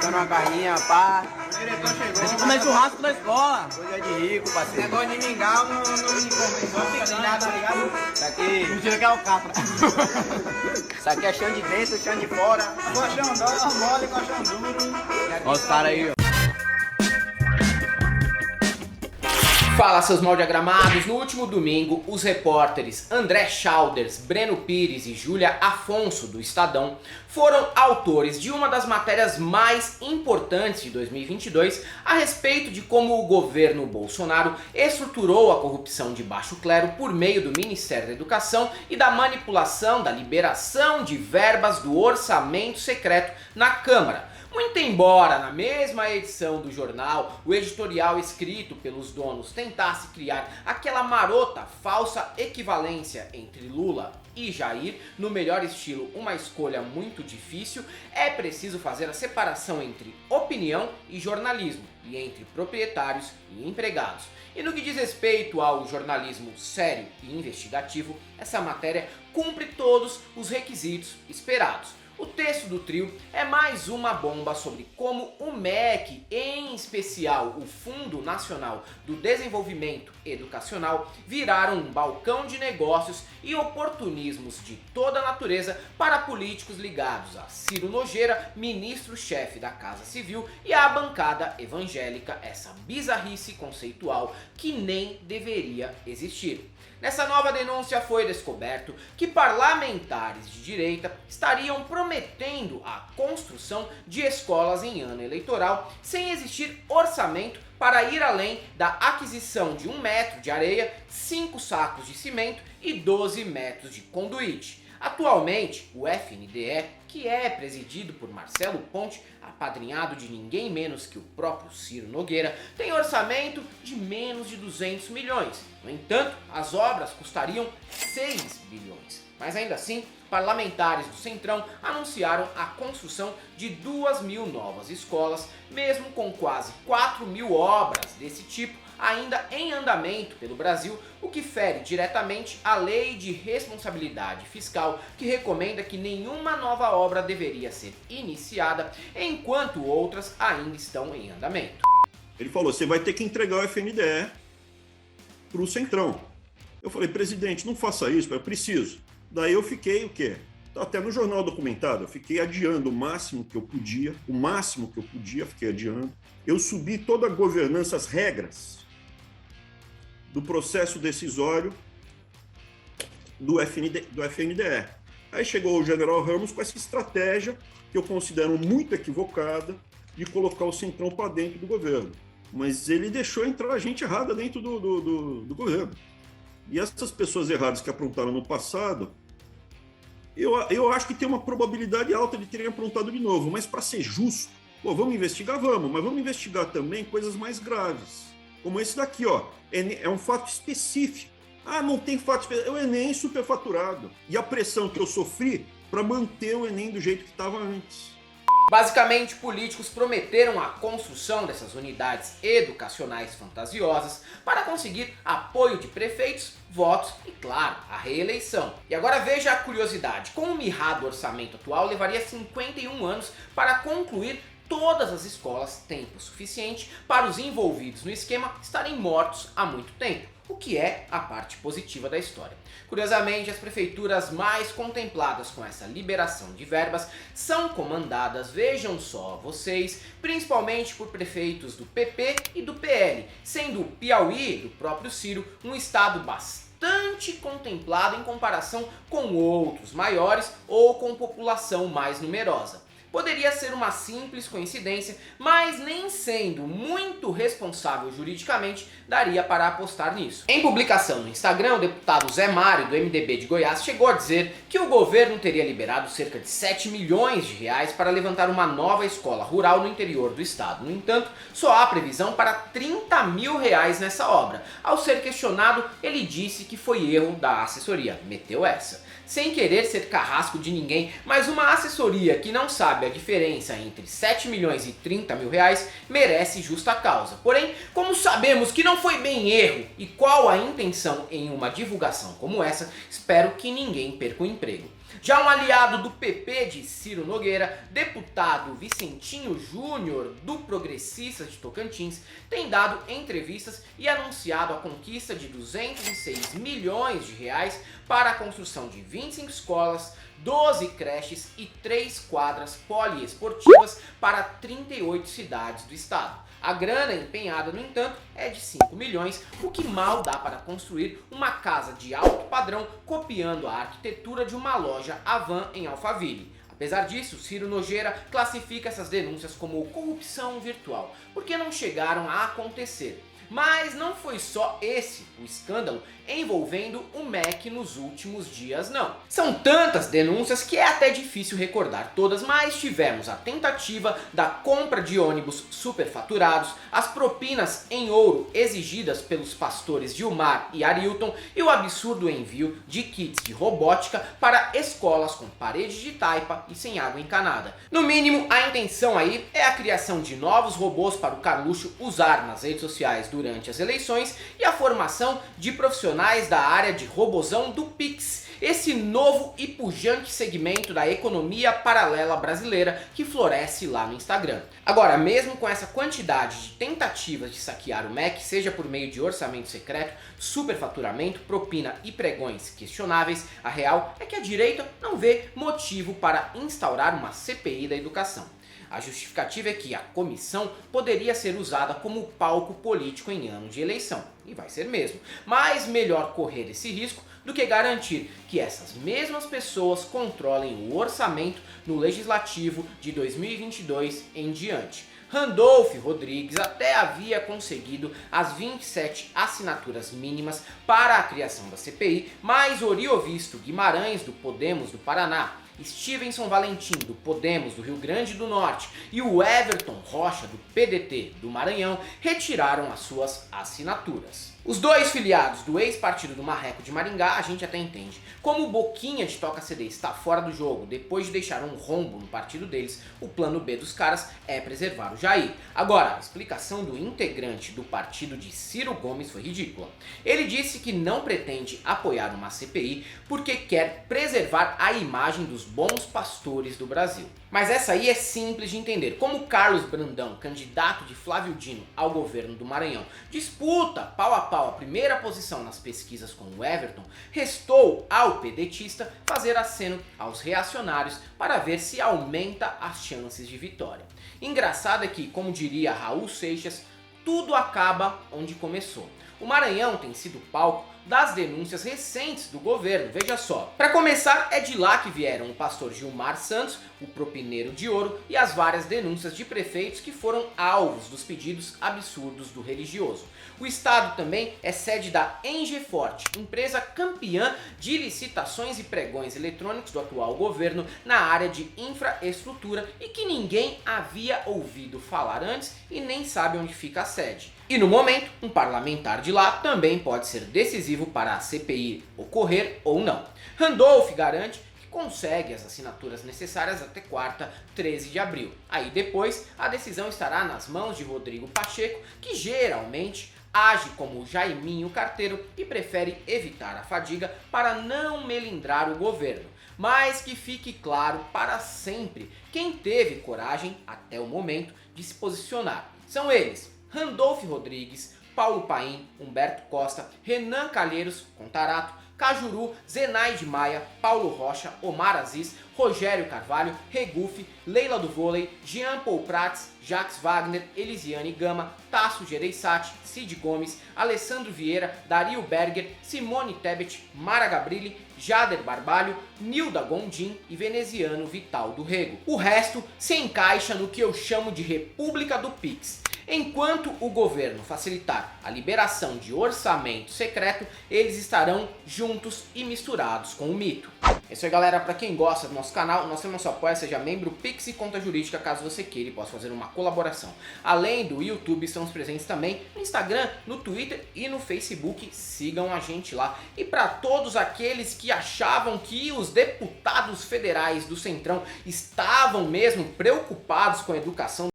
Picando uma carninha, pá. O diretor chegou. Deixa eu comer churrasco na escola. Coisa de rico, parceiro. Negócio de mingau não me convence, tá ligado? Isso aqui. Mentira que é o capra. Isso aqui é chão de dentro, chão de fora. Colchão mole, colchão duro. Olha os caras aí, ó. Fala, seus mal diagramados. No último domingo, os repórteres André Chalders, Breno Pires e Júlia Afonso, do Estadão, foram autores de uma das matérias mais importantes de 2022 a respeito de como o governo Bolsonaro estruturou a corrupção de baixo clero por meio do Ministério da Educação e da manipulação da liberação de verbas do orçamento secreto na Câmara. Muito embora, na mesma edição do jornal, o editorial escrito pelos donos tentasse criar aquela marota falsa equivalência entre Lula e Jair, no melhor estilo uma escolha muito difícil, é preciso fazer a separação entre opinião e jornalismo, e entre proprietários e empregados. E no que diz respeito ao jornalismo sério e investigativo, essa matéria cumpre todos os requisitos esperados. O texto do trio é mais uma bomba sobre como o MEC, em especial o Fundo Nacional do Desenvolvimento Educacional, viraram um balcão de negócios e oportunismos de toda a natureza para políticos ligados a Ciro Nogueira, ministro-chefe da Casa Civil, e à bancada evangélica, essa bizarrice conceitual que nem deveria existir. Nessa nova denúncia foi descoberto que parlamentares de direita estariam prometendo a construção de escolas em ano eleitoral sem existir orçamento para ir além da aquisição de 1 metro de areia, 5 sacos de cimento e 12 metros de conduíte. Atualmente, o FNDE, que é presidido por Marcelo Ponte, apadrinhado de ninguém menos que o próprio Ciro Nogueira, tem orçamento de menos de 200 milhões. No entanto, as obras custariam 6 bilhões. Mas ainda assim, parlamentares do Centrão anunciaram a construção de 2.000 novas escolas, mesmo com quase 4.000 obras desse tipo ainda em andamento pelo Brasil, o que fere diretamente a Lei de Responsabilidade Fiscal, que recomenda que nenhuma nova obra deveria ser iniciada, enquanto outras ainda estão em andamento. Ele falou, você vai ter que entregar o FNDE para o Centrão. Eu falei, presidente, não faça isso, eu preciso. Daí eu fiquei o quê? Tá até no jornal documentado, eu fiquei adiando o máximo que eu podia, fiquei adiando. Eu subi toda a governança, as regras do processo decisório do FNDE. Aí chegou o general Ramos com essa estratégia que eu considero muito equivocada de colocar o Centrão para dentro do governo. Mas ele deixou entrar gente errada dentro do governo. E essas pessoas erradas que aprontaram no passado, eu acho que tem uma probabilidade alta de terem aprontado de novo. Mas para ser justo, vamos investigar? Vamos. Mas vamos investigar também coisas mais graves. Como esse daqui, ó. É um fato específico. Ah, não tem fato específico. É o Enem superfaturado. E a pressão que eu sofri para manter o Enem do jeito que estava antes. Basicamente, políticos prometeram a construção dessas unidades educacionais fantasiosas para conseguir apoio de prefeitos, votos e, claro, a reeleição. E agora veja a curiosidade. Com o mirrado orçamento atual, levaria 51 anos para concluir todas as escolas, tempo suficiente para os envolvidos no esquema estarem mortos há muito tempo, o que é a parte positiva da história. Curiosamente, as prefeituras mais contempladas com essa liberação de verbas são comandadas, vejam só vocês, principalmente por prefeitos do PP e do PL, sendo o Piauí, do próprio Ciro, um estado bastante contemplado em comparação com outros maiores ou com população mais numerosa. Poderia ser uma simples coincidência, mas nem sendo muito responsável juridicamente, daria para apostar nisso. Em publicação no Instagram, o deputado Zé Mário, do MDB de Goiás, chegou a dizer que o governo teria liberado cerca de 7 milhões de reais para levantar uma nova escola rural no interior do estado. No entanto, só há previsão para 30 mil reais nessa obra. Ao ser questionado, ele disse que foi erro da assessoria. Meteu essa. Sem querer ser carrasco de ninguém, mas uma assessoria que não sabe a diferença entre 7 milhões e 30 mil reais merece justa causa. Porém, como sabemos que não foi bem erro e qual a intenção em uma divulgação como essa, espero que ninguém perca o emprego. Já um aliado do PP de Ciro Nogueira, deputado Vicentinho Júnior do Progressistas de Tocantins, tem dado entrevistas e anunciado a conquista de 206 milhões de reais para a construção de 25 escolas, 12 creches e 3 quadras poliesportivas para 38 cidades do estado. A grana empenhada, no entanto, é de 5 milhões, o que mal dá para construir uma casa de alto padrão copiando a arquitetura de uma loja Havan em Alphaville. Apesar disso, Ciro Nogueira classifica essas denúncias como corrupção virtual, porque não chegaram a acontecer. Mas não foi só esse o escândalo envolvendo o MEC nos últimos dias, não. São tantas denúncias que é até difícil recordar todas, mas tivemos a tentativa da compra de ônibus superfaturados, as propinas em ouro exigidas pelos pastores Gilmar e Arilton e o absurdo envio de kits de robótica para escolas com paredes de taipa e sem água encanada. No mínimo, a intenção aí é a criação de novos robôs para o Carluxo usar nas redes sociais durante as eleições e a formação de profissionais da área de robozão do Pix, esse novo e pujante segmento da economia paralela brasileira que floresce lá no Instagram. Agora, mesmo com essa quantidade de tentativas de saquear o MEC, seja por meio de orçamento secreto, superfaturamento, propina e pregões questionáveis, a real é que a direita não vê motivo para instaurar uma CPI da educação. A justificativa é que a comissão poderia ser usada como palco político em ano de eleição, e vai ser mesmo. Mas melhor correr esse risco do que garantir que essas mesmas pessoas controlem o orçamento no legislativo de 2022 em diante. Randolph Rodrigues até havia conseguido as 27 assinaturas mínimas para a criação da CPI, mas Oriovisto Guimarães, do Podemos do Paraná, Stevenson Valentim, do Podemos do Rio Grande do Norte, e o Everton Rocha, do PDT do Maranhão, retiraram as suas assinaturas. Os dois filiados do ex-partido do Marreco de Maringá a gente até entende. Como o Boquinha de Toca CD está fora do jogo depois de deixar um rombo no partido deles, o plano B dos caras é preservar o Jair. Agora, a explicação do integrante do partido de Ciro Gomes foi ridícula. Ele disse que não pretende apoiar uma CPI porque quer preservar a imagem dos bons pastores do Brasil. Mas essa aí é simples de entender. Como Carlos Brandão, candidato de Flávio Dino ao governo do Maranhão, disputa pau a pau a primeira posição nas pesquisas com o Everton, restou ao pedetista fazer aceno aos reacionários para ver se aumenta as chances de vitória. Engraçado é que, como diria Raul Seixas, tudo acaba onde começou. O Maranhão tem sido palco das denúncias recentes do governo, veja só. Para começar, é de lá que vieram o pastor Gilmar Santos, o propineiro de ouro, e as várias denúncias de prefeitos que foram alvos dos pedidos absurdos do religioso. O estado também é sede da Engeforte, empresa campeã de licitações e pregões eletrônicos do atual governo na área de infraestrutura e que ninguém havia ouvido falar antes e nem sabe onde fica a sede. E no momento, um parlamentar de lá também pode ser decisivo para a CPI ocorrer ou não. Randolph garante que consegue as assinaturas necessárias até quarta, 13 de abril. Aí depois, a decisão estará nas mãos de Rodrigo Pacheco, que geralmente age como o Jaiminho carteiro e prefere evitar a fadiga para não melindrar o governo. Mas que fique claro para sempre quem teve coragem, até o momento, de se posicionar. São eles: Randolph Rodrigues, Paulo Paim, Humberto Costa, Renan Calheiros, Contarato, Cajuru, Zenaide Maia, Paulo Rocha, Omar Aziz, Rogério Carvalho, Regufe, Leila do Vôlei, Jean Paul Prats, Jacques Wagner, Elisiane Gama, Tasso Gereissati, Cid Gomes, Alessandro Vieira, Dario Berger, Simone Tebet, Mara Gabrilli, Jader Barbalho, Nilda Gondim e veneziano Vital do Rego. O resto se encaixa no que eu chamo de República do Pix. Enquanto o governo facilitar a liberação de orçamento secreto, eles estarão juntos e misturados com o mito. É isso aí, galera. Para quem gosta do nosso canal, nós temos nosso apoio, seja membro, Pix e conta jurídica, caso você queira e possa fazer uma colaboração. Além do YouTube, estamos presentes também no Instagram, no Twitter e no Facebook. Sigam a gente lá. E para todos aqueles que achavam que os deputados federais do Centrão estavam mesmo preocupados com a educação